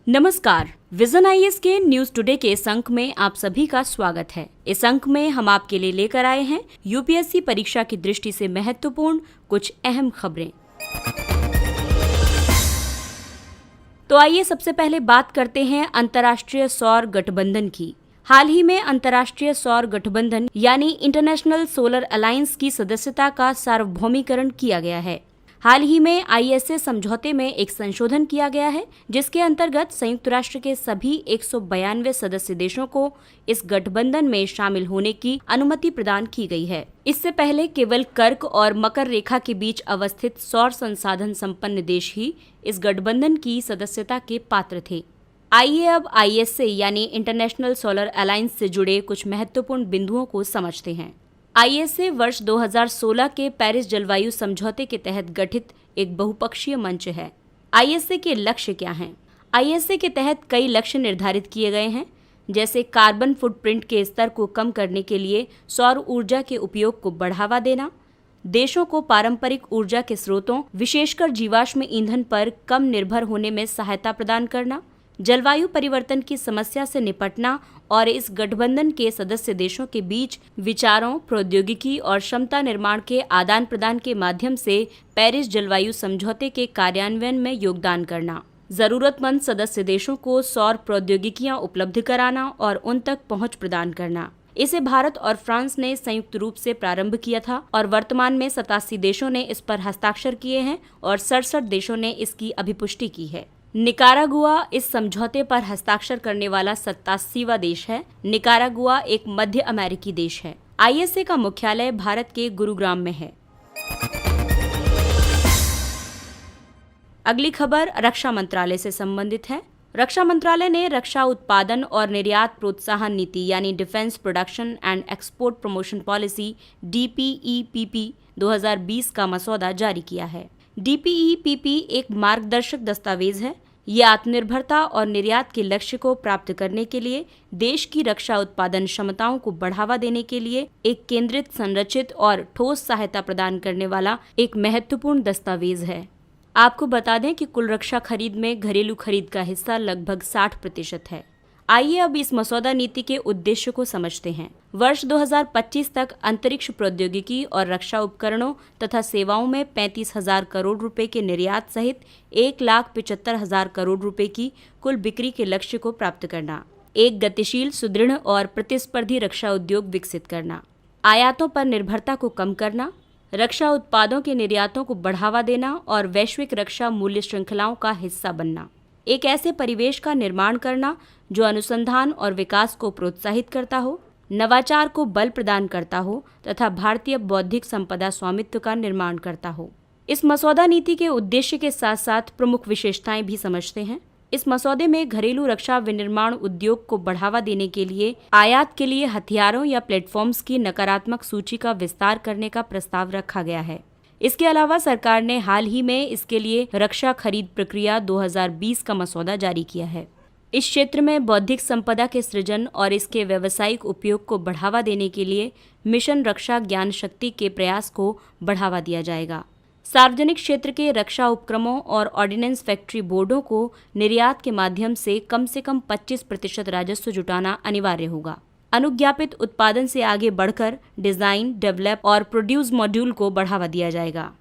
नमस्कार, vision IAS के news today के इस अंक में आप सभी का स्वागत है। इस अंक में हम आपके लिए लेकर आए हैं यूपीएससी परीक्षा की दृष्टि से महत्वपूर्ण कुछ अहम खबरें। तो आइए सबसे पहले बात करते हैं अंतर्राष्ट्रीय सौर गठबंधन की। हाल ही में अंतर्राष्ट्रीय सौर गठबंधन यानी इंटरनेशनल सोलर अलायंस की सदस्यता का सार्वभौमिकरण किया गया है। हाल ही में आईएसए समझौते में एक संशोधन किया गया है, जिसके अंतर्गत संयुक्त राष्ट्र के सभी 192 सदस्य देशों को इस गठबंधन में शामिल होने की अनुमति प्रदान की गई है। इससे पहले केवल कर्क और मकर रेखा के बीच अवस्थित सौर संसाधन संपन्न देश ही इस गठबंधन की सदस्यता के पात्र थे। आइए अब आईएसए यानी इंटरनेशनल सोलर अलायंस से जुड़े कुछ महत्वपूर्ण बिंदुओं को समझते हैं। आईएसए वर्ष 2016 के पेरिस जलवायु समझौते के तहत गठित एक बहुपक्षीय मंच है। आईएसए के लक्ष्य क्या हैं? आईएसए के तहत कई लक्ष्य निर्धारित किए गए हैं, जैसे कार्बन फुटप्रिंट के स्तर को कम करने के लिए सौर ऊर्जा के उपयोग को बढ़ावा देना, देशों को पारंपरिक ऊर्जा के स्रोतों विशेषकर जीवाश्म ईंधन पर कम निर्भर होने में सहायता प्रदान करना, जलवायु परिवर्तन की समस्या से निपटना और इस गठबंधन के सदस्य देशों के बीच विचारों, प्रौद्योगिकी और क्षमता निर्माण के आदान प्रदान के माध्यम से पेरिस जलवायु समझौते के कार्यान्वयन में योगदान करना, जरूरतमंद सदस्य देशों को सौर प्रौद्योगिकियां उपलब्ध कराना और उन तक पहुंच प्रदान करना। इसे भारत और फ्रांस ने संयुक्त रूप से प्रारंभ किया था और वर्तमान में 87 देशों ने इस पर हस्ताक्षर किए हैं और 67 देशों ने इसकी अभिपुष्टि की है। निकारागुआ इस समझौते पर हस्ताक्षर करने वाला 87वां देश है। निकारागुआ एक मध्य अमेरिकी देश है। आईएसए का मुख्यालय भारत के गुरुग्राम में है। अगली खबर रक्षा मंत्रालय से संबंधित है। रक्षा मंत्रालय ने रक्षा उत्पादन और निर्यात प्रोत्साहन नीति यानी defence production and export promotion policy DPEPP 2020 का मसौदा जारी किया है। DPEPP एक मार्गदर्शक दस्तावेज है। ये आत्मनिर्भरता और निर्यात के लक्ष्य को प्राप्त करने के लिए देश की रक्षा उत्पादन क्षमताओं को बढ़ावा देने के लिए एक केंद्रित, संरचित और ठोस सहायता प्रदान करने वाला एक महत्वपूर्ण दस्तावेज है। आपको बता दें कि कुल रक्षा खरीद में घरेलू खरीद का हिस्सा लगभग 60% है। आइए अब इस मसौदा नीति के उद्देश्य को समझते हैं। वर्ष 2025 तक अंतरिक्ष प्रौद्योगिकी और रक्षा उपकरणों तथा सेवाओं में 35,000 करोड़ रुपए के निर्यात सहित 1,75,000 करोड़ रुपए की कुल बिक्री के लक्ष्य को प्राप्त करना, एक गतिशील, सुदृढ़ और प्रतिस्पर्धी रक्षा उद्योग विकसित करना, आयातों पर निर्भरता को कम करना, रक्षा उत्पादों के निर्यातों को बढ़ावा देना और वैश्विक रक्षा मूल्य श्रृंखलाओं का हिस्सा बनना, एक ऐसे परिवेश का निर्माण करना जो अनुसंधान और विकास को प्रोत्साहित करता हो, नवाचार को बल प्रदान करता हो तथा भारतीय बौद्धिक संपदा स्वामित्व का निर्माण करता हो। इस मसौदा नीति के उद्देश्य के साथ साथ प्रमुख विशेषताएं भी समझते हैं। इस मसौदे में घरेलू रक्षा विनिर्माण उद्योग को बढ़ावा देने के लिए आयात के लिए हथियारों या प्लेटफॉर्म्स की नकारात्मक सूची का विस्तार करने का प्रस्ताव रखा गया है। इसके अलावा सरकार ने हाल ही में इसके लिए रक्षा खरीद प्रक्रिया 2020 का मसौदा जारी किया है। इस क्षेत्र में बौद्धिक संपदा के सृजन और इसके व्यावसायिक उपयोग को बढ़ावा देने के लिए मिशन रक्षा ज्ञान शक्ति के प्रयास को बढ़ावा दिया जाएगा। सार्वजनिक क्षेत्र के रक्षा उपक्रमों और ऑर्डिनेंस फैक्ट्री बोर्डों को निर्यात के माध्यम से कम 25% राजस्व जुटाना अनिवार्य होगा। अनुज्ञापित उत्पादन से आगे बढ़कर डिजाइन, डेवलप और प्रोड्यूस मॉड्यूल को बढ़ावा दिया जाएगा।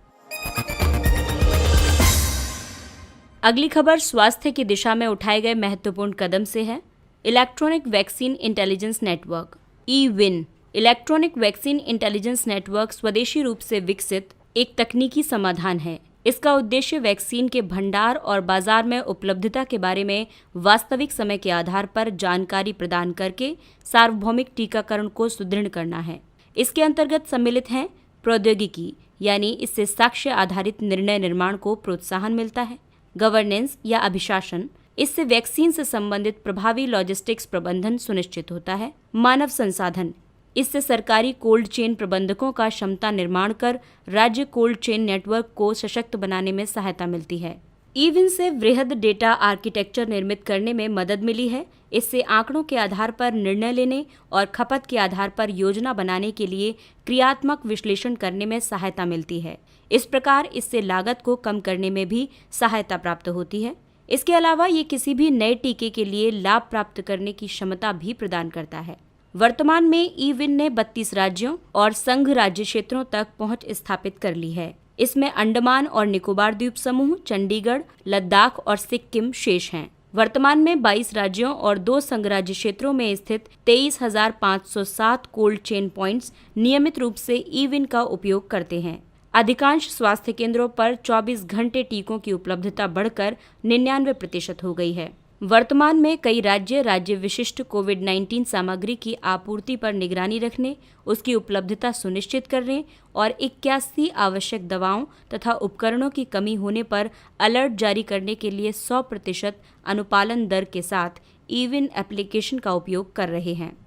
अगली खबर स्वास्थ्य की दिशा में उठाए गए महत्वपूर्ण कदम से है। Electronic vaccine intelligence network eVIN electronic vaccine intelligence network स्वदेशी रूप से विकसित एक तकनीकी समाधान है। इसका उद्देश्य वैक्सीन के भंडार और बाजार में उपलब्धता के बारे में वास्तविक समय के आधार पर जानकारी प्रदान करके सार्वभौमिक टीकाकरण को सुदृढ़ करना है। इसके अंतर्गत सम्मिलित हैं प्रौद्योगिकी, यानी इससे साक्ष्य आधारित निर्णय निर्माण को प्रोत्साहन मिलता है। गवर्नेंस या अभिशासन, इससे वैक्सीन से संबंधित प्रभावी लॉजिस्टिक्स प्रबंधन सुनिश्चित होता है। मानव संसाधन, इससे सरकारी कोल्ड चेन प्रबंधकों का क्षमता निर्माण कर राज्य कोल्ड चेन नेटवर्क को सशक्त बनाने में सहायता मिलती है। ई-विन से वृहद डेटा आर्किटेक्चर निर्मित करने में मदद मिली है। इससे आंकड़ों के आधार पर निर्णय लेने और खपत के आधार पर योजना बनाने के लिए क्रियात्मक विश्लेषण करने में सहायता मिलती है। इस प्रकार इससे लागत को कम करने में भी सहायता प्राप्त होती है। इसके अलावा ये किसी भी नए टीके के लिए लाभ प्राप्त करने की क्षमता भी प्रदान करता है। वर्तमान में ई-विन ने 32 राज्यों और संघ राज्य क्षेत्रों तक पहुंच स्थापित कर ली है। इसमें अंडमान और निकोबार द्वीप समूह, चंडीगढ़, लद्दाख और सिक्किम शेष हैं। वर्तमान में 22 राज्यों और 2 संघ राज्य क्षेत्रों में स्थित 23,507 कोल्ड चेन पॉइंट्स नियमित रूप से ई-विन का उपयोग करते हैं। अधिकांश स्वास्थ्य केंद्रों पर 24 घंटे टीकों की उपलब्धता बढ़कर 99% हो गई है। वर्तमान में कई राज्य विशिष्ट कोविड-19 सामग्री की आपूर्ति पर निगरानी रखने, उसकी उपलब्धता सुनिश्चित करने और 81 आवश्यक दवाओं तथा उपकरणों की कमी होने पर अलर्ट जारी करने के लिए 100% अनुपालन दर के साथ ई-विन एप्लीकेशन का उपयोग कर रहे हैं।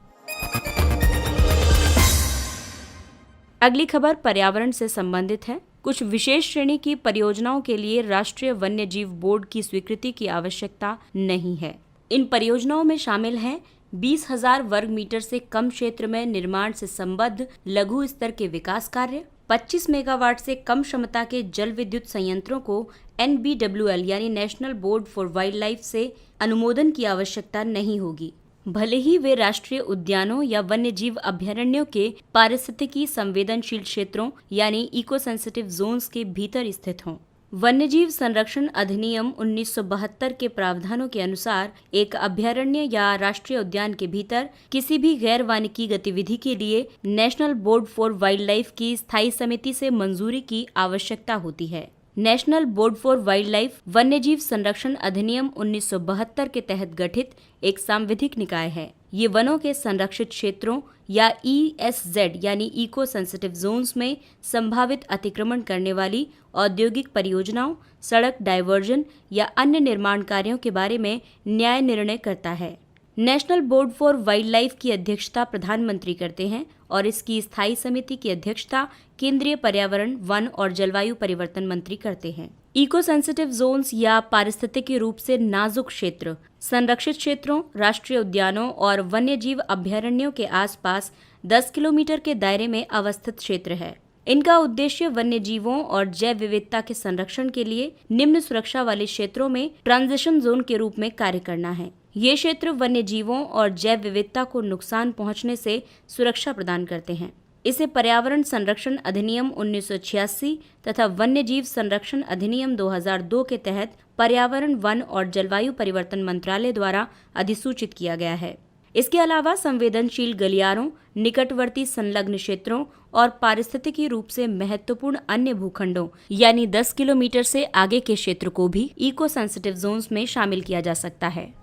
अगली खबर पर्यावरण से संबंधित है। कुछ विशेष श्रेणी की परियोजनाओं के लिए राष्ट्रीय वन्यजीव बोर्ड की स्वीकृति की आवश्यकता नहीं है। इन परियोजनाओं में शामिल हैं 20,000 वर्ग मीटर से कम क्षेत्र में निर्माण से संबद्ध लघु स्तर के विकास कार्य, 25 मेगावाट से कम क्षमता के जल विद्युत संयंत्रों को NBWL यानी national board for wild life से अनुमोदन की आवश्यकता नहीं होगी, भले ही वे राष्ट्रीय उद्यानों या वन्यजीव अभयारण्यों के पारिस्थितिकी संवेदनशील क्षेत्रों यानी इको सेंसिटिव जोन्स के भीतर स्थित हों। वन्यजीव संरक्षण अधिनियम 1972 के प्रावधानों के अनुसार एक अभयारण्य या राष्ट्रीय उद्यान के भीतर किसी भी गैर वानिकी गतिविधि के लिए national board for wild life की स्थायी समिति से मंजूरी की आवश्यकता होती है। National board for wild life वन्यजीव संरक्षण अधिनियम 1972 के तहत गठित एक सांविधिक निकाय है। ये वनों के संरक्षित क्षेत्रों या ESZ यानी इको सेंसिटिव जोन्स में संभावित अतिक्रमण करने वाली औद्योगिक परियोजनाओं, सड़क डायवर्जन या अन्य निर्माण कार्यों के बारे में न्याय निर्णय करता है। National board for wild life की अध्यक्षता प्रधानमंत्री करते हैं और इसकी स्थायी समिति की अध्यक्षता केंद्रीय पर्यावरण, वन और जलवायु परिवर्तन मंत्री करते हैं। इको सेंसिटिव जोन्स या पारिस्थितिकी रूप से नाजुक क्षेत्र संरक्षित क्षेत्रों, राष्ट्रीय उद्यानों और वन्यजीव अभयारण्यों के आसपास 10 किलोमीटर के दायरे में अवस्थित क्षेत्र है। इनका उद्देश्य वन्यजीवों और जैव विविधता के संरक्षण के लिए निम्न सुरक्षा वाले क्षेत्रों में ट्रांजिशन जोन के रूप में कार्य करना है। ये क्षेत्र वन्यजीवों और जैव विविधता को नुकसान पहुंचने से सुरक्षा प्रदान करते हैं। इसे पर्यावरण संरक्षण अधिनियम 1986 तथा वन्यजीव संरक्षण अधिनियम 2002 के तहत पर्यावरण, वन और जलवायु परिवर्तन मंत्रालय द्वारा अधिसूचित किया गया है। इसके अलावा संवेदनशील गलियारों, निकटवर्ती संलग्न क्षेत्रों और पारिस्थितिकी रूप से महत्वपूर्ण अन्य भूखंडों यानी 10 किलोमीटर से आगे के क्षेत्र को भी इको सेंसिटिव जोन्स में शामिल किया जा सकता है।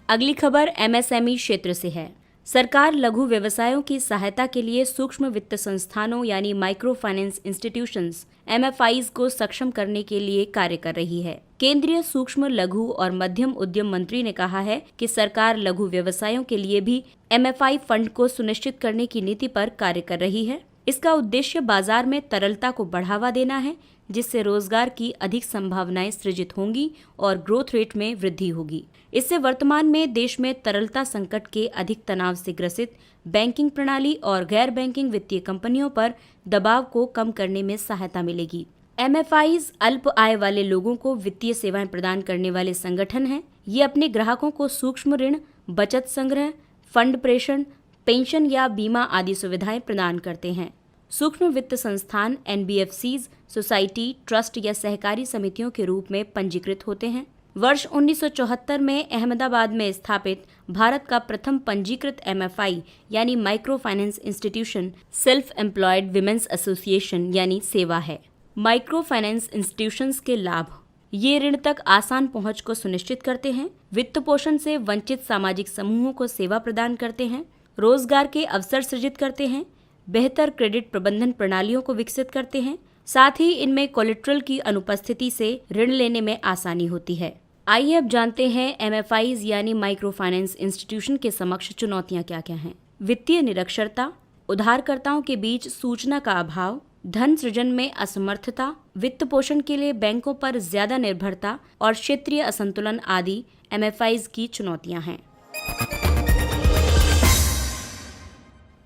अगली खबर MSME क्षेत्र से है। सरकार लघु व्यवसायों की सहायता के लिए सूक्ष्म वित्त संस्थानों यानी माइक्रो फाइनेंस इंस्टीट्यूशंस MFIs को सक्षम करने के लिए कार्य कर रही है। केंद्रीय सूक्ष्म, लघु और मध्यम उद्यम मंत्री ने कहा है कि सरकार लघु व्यवसायों के लिए भी MFI फंड को सुनिश्चित करने की नीति पर कार्य कर रही है। इसका उद्देश्य बाजार में तरलता को बढ़ावा देना है, जिससे रोजगार की अधिक संभावनाएं सृजित होंगी और ग्रोथ रेट में वृद्धि होगी। इससे वर्तमान में देश में तरलता संकट के अधिक तनाव से ग्रसित बैंकिंग प्रणाली और गैर बैंकिंग वित्तीय कंपनियों पर दबाव को कम करने में सहायता मिलेगी। MFIs अल्प आय वाले लोगों को वित्तीय सेवाएं प्रदान करने वाले संगठन हैं। ये अपने ग्राहकों को सूक्ष्म ऋण, बचत संग्रह, फंड प्रेषण, पेंशन या बीमा आदि सुविधाएं प्रदान करते हैं। सूक्ष्म वित्त संस्थान NBFCs सोसाइटी, ट्रस्ट या सहकारी समितियों के रूप में पंजीकृत होते हैं। वर्ष 1974 में अहमदाबाद में स्थापित भारत का प्रथम पंजीकृत MFI यानी micro finance institution self employed women's association यानी सेवा है। माइक्रो फाइनेंस इंस्टीट्यूशंस के लाभ: ये ऋण तक आसान पहुंच को सुनिश्चित करते हैं, वित्त पोषण से वंचित सामाजिक समूहों को सेवा प्रदान करते हैं, रोजगार के अवसर सृजित करते हैं, बेहतर क्रेडिट प्रबंधन प्रणालियों को विकसित करते हैं। साथ ही इनमें कोलेट्रल की अनुपस्थिति से ऋण लेने में आसानी होती है। आइए अब जानते हैं MFIs यानी माइक्रो फाइनेंस इंस्टीट्यूशन के समक्ष चुनौतियां क्या क्या हैं। वित्तीय निरक्षरता, उधारकर्ताओं के बीच सूचना का अभाव, धन सृजन में असमर्थता, वित्त पोषण के लिए बैंकों पर ज्यादा निर्भरता और क्षेत्रीय असंतुलन आदि MFIs की चुनौतियां हैं।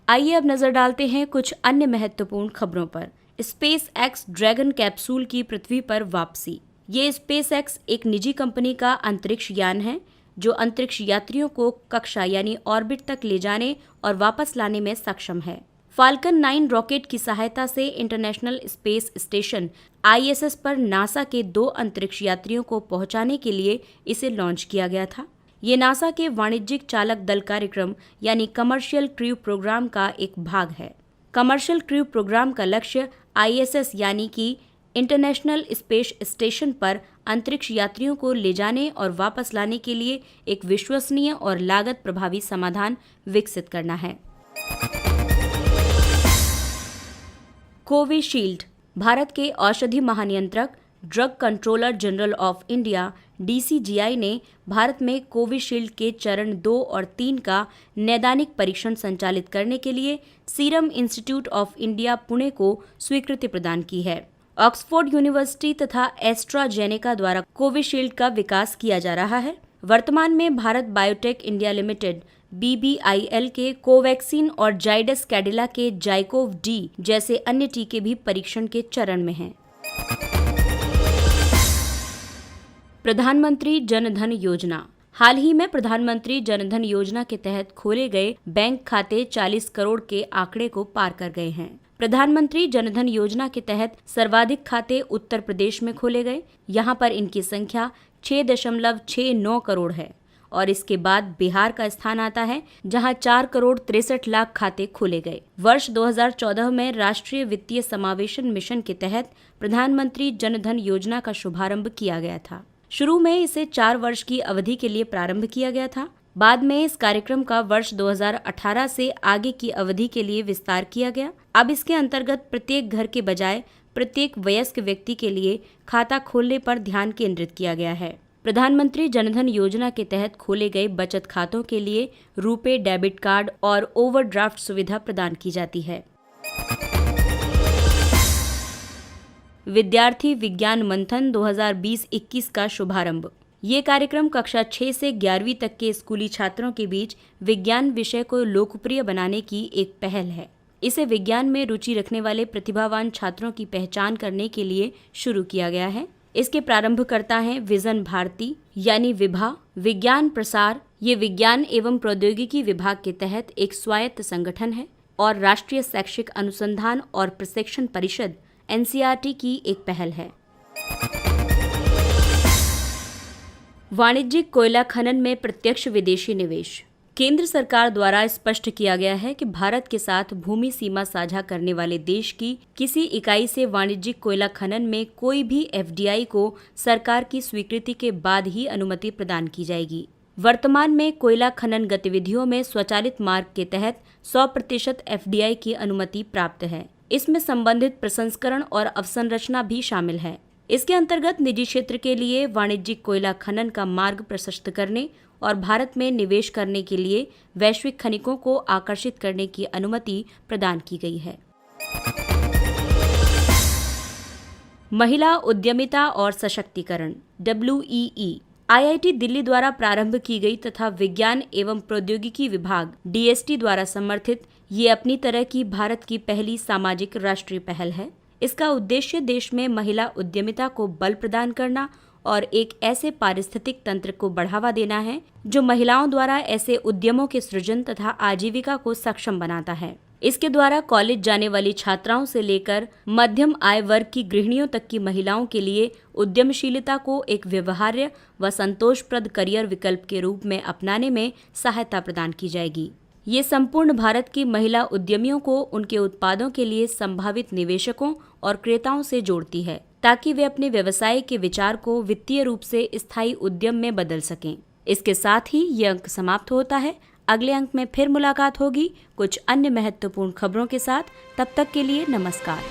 आइए अब नजर डालते हैं कुछ अन्य महत्वपूर्ण खबरों पर। स्पेस एक्स ड्रैगन कैप्सूल की पृथ्वी पर वापसी। ये स्पेस एक्स एक निजी कंपनी का अंतरिक्ष यान है जो अंतरिक्ष यात्रियों को कक्षा यानी ऑर्बिट तक ले जाने और वापस लाने में सक्षम है। फाल्कन 9 रॉकेट की सहायता से इंटरनेशनल स्पेस स्टेशन ISS पर नासा के 2 अंतरिक्ष यात्रियों को पहुंचाने के लिए इसे लॉन्च किया गया था। ये नासा के वाणिज्यिक चालक दल कार्यक्रम यानी कमर्शियल क्रू प्रोग्राम का एक भाग है। कमर्शियल क्रू प्रोग्राम का लक्ष्य ISS यानी कि इंटरनेशनल स्पेस स्टेशन पर अंतरिक्ष यात्रियों को ले जाने और वापस लाने के लिए एक विश्वसनीय और लागत प्रभावी समाधान विकसित करना है। कोविशील्ड। भारत के औषधि महानियंत्रक drug controller general of India DCGI ने भारत में कोविशील्ड के चरण 2 और 3 का नैदानिक परीक्षण संचालित करने के लिए serum institute of India Pune को स्वीकृति प्रदान की है। ऑक्सफोर्ड यूनिवर्सिटी तथा एस्ट्राजेनेका द्वारा कोविशील्ड का विकास किया जा रहा है। वर्तमान में Bharat biotech India limited BBIL के कोवैक्सीन और जाइडस कैडिला के जाइकोव D जैसे अन्य टीके भी परीक्षण के चरण में हैं। प्रधानमंत्री जन धन योजना। हाल ही में प्रधानमंत्री जन धन योजना के तहत खोले गए बैंक खाते 40 करोड़ के आंकड़े को पार कर गए हैं। प्रधानमंत्री जन धन योजना के तहत सर्वाधिक खाते उत्तर प्रदेश में खोले गए। यहां पर इनकी संख्या 6.69 करोड़ है और इसके बाद बिहार का स्थान आता है जहां 4 करोड़ 63 लाख खाते खोले गए। वर्ष 2014 में राष्ट्रीय वित्तीय समावेशन मिशन के तहत प्रधानमंत्री जन धन योजना का शुभारंभ किया गया था। शुरू में इसे 4 वर्ष की अवधि के लिए प्रारंभ किया गया था। बाद में इस कार्यक्रम का वर्ष 2018 से आगे की अवधि के लिए विस्तार किया गया। अब इसके अंतर्गत प्रत्येक घर के बजाय प्रत्येक वयस्क व्यक्ति के लिए खाता खोलने पर ध्यान केंद्रित किया गया है। प्रधानमंत्री जनधन योजना के तहत खोले गए बचत खातों के लिए रुपे डेबिट कार्ड और ओवरड्राफ्ट सुविधा प्रदान की जाती है। विद्यार्थी विज्ञान मंथन 2020-21 का शुभारंभ। ये कार्यक्रम कक्षा 6 से 11वीं तक के स्कूली छात्रों के बीच विज्ञान विषय को लोकप्रिय बनाने की एक पहल है। इसे विज्ञान में रुचि रखने वाले प्रतिभावान छात्रों की पहचान करने के लिए शुरू किया गया है। इसके प्रारंभकर्ता हैं विजन भारती यानी विभा विज्ञान प्रसार। ये विज्ञान एवं प्रौद्योगिकी विभाग के तहत एक स्वायत्त संगठन है और राष्ट्रीय शैक्षिक अनुसंधान और प्रशिक्षण परिषद NCERT की एक पहल है। वाणिज्यिक कोयला खनन में प्रत्यक्ष विदेशी निवेश। केंद्र सरकार द्वारा स्पष्ट किया गया है कि भारत के साथ भूमि सीमा साझा करने वाले देश की किसी इकाई से वाणिज्यिक कोयला खनन में कोई भी FDI को सरकार की स्वीकृति के बाद ही अनुमति प्रदान की जाएगी। वर्तमान में कोयला खनन गतिविधियों में स्वचालित मार्ग के तहत 100% FDI की अनुमति प्राप्त है। इसमें संबंधित प्रसंस्करण और अवसंरचना भी शामिल है। इसके अंतर्गत निजी क्षेत्र के लिए वाणिज्यिक कोयला खनन का मार्ग प्रशस्त करने और भारत में निवेश करने के लिए वैश्विक खनिकों को आकर्षित करने की अनुमति प्रदान की गई है। महिला उद्यमिता और सशक्तिकरण WEE IIT दिल्ली द्वारा प्रारंभ की गई तथा विज्ञान एवं प्रौद्योगिकी विभाग DST द्वारा समर्थित ये अपनी तरह की भारत की पहली सामाजिक राष्ट्रीय पहल है। इसका उद्देश्य देश में महिला उद्यमिता को बल प्रदान करना और एक ऐसे पारिस्थितिक तंत्र को बढ़ावा देना है जो महिलाओं द्वारा ऐसे उद्यमों के सृजन तथा आजीविका को सक्षम बनाता है। इसके द्वारा कॉलेज जाने वाली छात्राओं से लेकर मध्यम आय वर्ग की गृहिणियों तक की महिलाओं के लिए उद्यमशीलता को एक व्यवहार्य व संतोषप्रद करियर विकल्प के रूप में अपनाने में सहायता प्रदान की जाएगी। ये संपूर्ण भारत की महिला उद्यमियों को उनके उत्पादों के लिए संभावित निवेशकों और क्रेताओं से जोड़ती है ताकि वे अपने व्यवसाय के विचार को वित्तीय रूप से स्थायी उद्यम में बदल सकें। इसके साथ ही ये अंक समाप्त होता है। अगले अंक में फिर मुलाकात होगी कुछ अन्य महत्वपूर्ण खबरों के साथ। तब तक के लिए नमस्कार।